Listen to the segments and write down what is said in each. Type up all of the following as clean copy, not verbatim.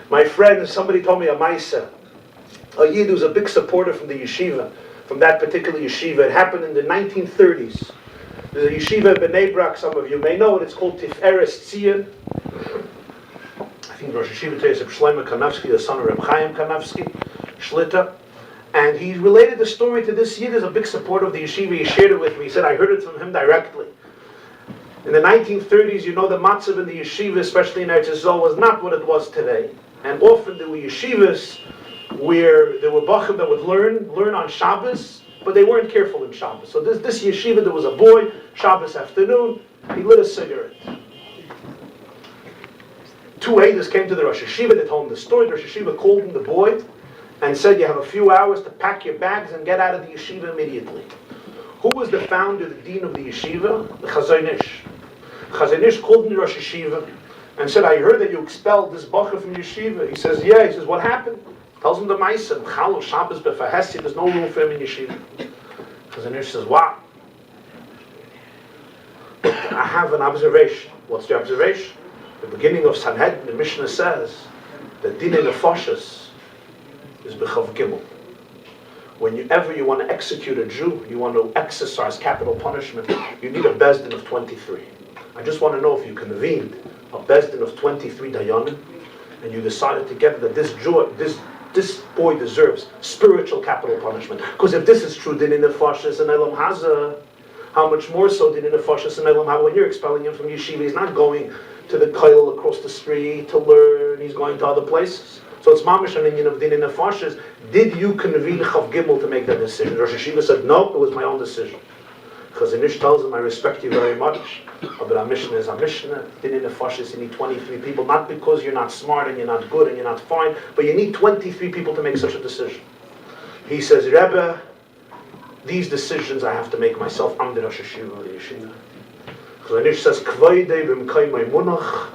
My friend, somebody told me a Maisa. A Yid who's a big supporter from the yeshiva, from that particular yeshiva. It happened in the 1930s. There's a yeshiva in Bnei Brak, some of you may know it. It's called Tiferes Tzion. I think Rosh Yeshiva today is Reb Shlomo Kanavsky, the son of Reb Chaim Kanavsky, Shlita. And he related the story to this Yid as a big supporter of the yeshiva. He shared it with me. He said, I heard it from him directly. In the 1930s, you know, the matzav in the yeshiva, especially in Eretz Yisrael, was not what it was today. And often there were yeshivas where there were bachim that would learn on Shabbos, but they weren't careful in Shabbos. So this yeshiva, there was a boy, Shabbos afternoon, he lit a cigarette. Two Eidos came to the Rosh Yeshiva, they told him the story. The Rosh Yeshiva called him the boy and said, you have a few hours to pack your bags and get out of the yeshiva immediately. Who was the founder, the dean of the yeshiva? The CHAZON ISH. CHAZON ISH called him the Rosh Yeshiva and said, I heard that you expelled this bacher from yeshiva. He says, yeah. He says, what happened? Tells him the Maisa, Chalo Shabbos b'Fahesi, there's no room for him in yeshiva. CHAZON ISH says, wow. I have an observation. What's the observation? The beginning of Sanhedrin, the Mishnah says that din in the Foshas is b'chav gimel. Whenever you want to execute a Jew, you want to exercise capital punishment, you need a bezdin of 23. I just want to know if you convened a bezdin of 23 dayanim, and you decided together that this Jew, this boy deserves spiritual capital punishment. Because if this is true, din in the Foshas and Elam Haza, how much more so din in the Foshas and Elam Haza when you're expelling him from yeshiva? He's not going to the koil across the street to learn, he's going to other places. So it's mamish an Indian of din in the Foshas. Did you convene Chav Gimel to make that decision? Rosh Yeshiva said, no, it was my own decision. CHAZON ISH tells him, I respect you very much, but our Mishnah is our Mishnah. Din in the Foshas, you need 23 people, not because you're not smart and you're not good and you're not fine, but you need 23 people to make such a decision. He says, Rebbe, these decisions I have to make myself. I'm the Rosh Yeshiva of the Yeshiva. CHAZON ISH says, Kvoidei b'mkay munach,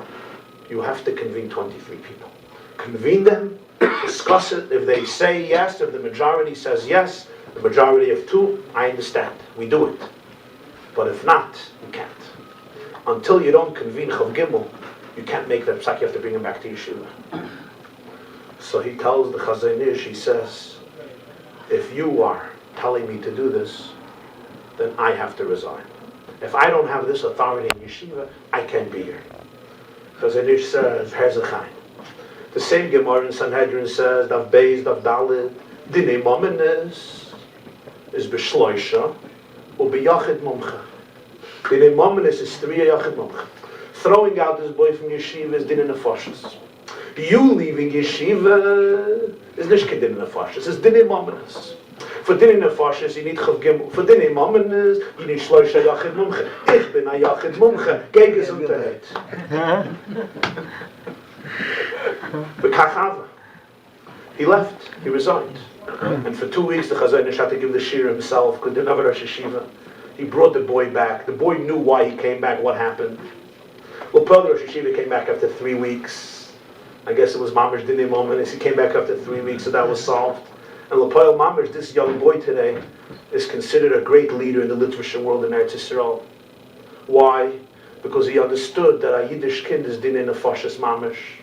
you have to convene 23 people. Convene them, discuss it. If they say yes, if the majority says yes, the majority of two, I understand. We do it. But if not, you can't. Until you don't convene Chav Gimel, you can't make that psak. You have to bring him back to yeshiva. So he tells the CHAZON ISH, he says, if you are telling me to do this, then I have to resign. If I don't have this authority in yeshiva, I can't be here. CHAZON ISH says, here's a chaim. The same Gemara in Sanhedrin says, Dav Beis, Dav Dalet, Dinei Momenes is b'shloisha, or b'yachid mumcha. Dinei Momenes is 3 yachid mumcha. Throwing out this boy from yeshiva is Dinei Nefashis. You leaving yeshiva is nicht kein Dinei Nefashis, it's Dinei Momenes. For Dinei Nefashis, you need Chav Gimel. For Dinei Momenes, you need shloisha yachid mumcha. Ich bin a yachid mumcha. Geh gesundheit. He left, he resigned. And for 2 weeks the CHAZON ISH had to give the shir himself, because didn't have a Rosh Yeshiva. He brought the boy back. The boy knew why he came back, what happened. Well, probably Rosh Yeshiva came back after 3 weeks. I guess it was Mamish Dinei Momenes. He came back after 3 weeks, so that was solved. And L'Poel Mamish, this young boy today, is considered a great leader in the literature world in Eretz Yisrael. Why? Because he understood that a Yiddish kind is Dinei Nefashis Mamish.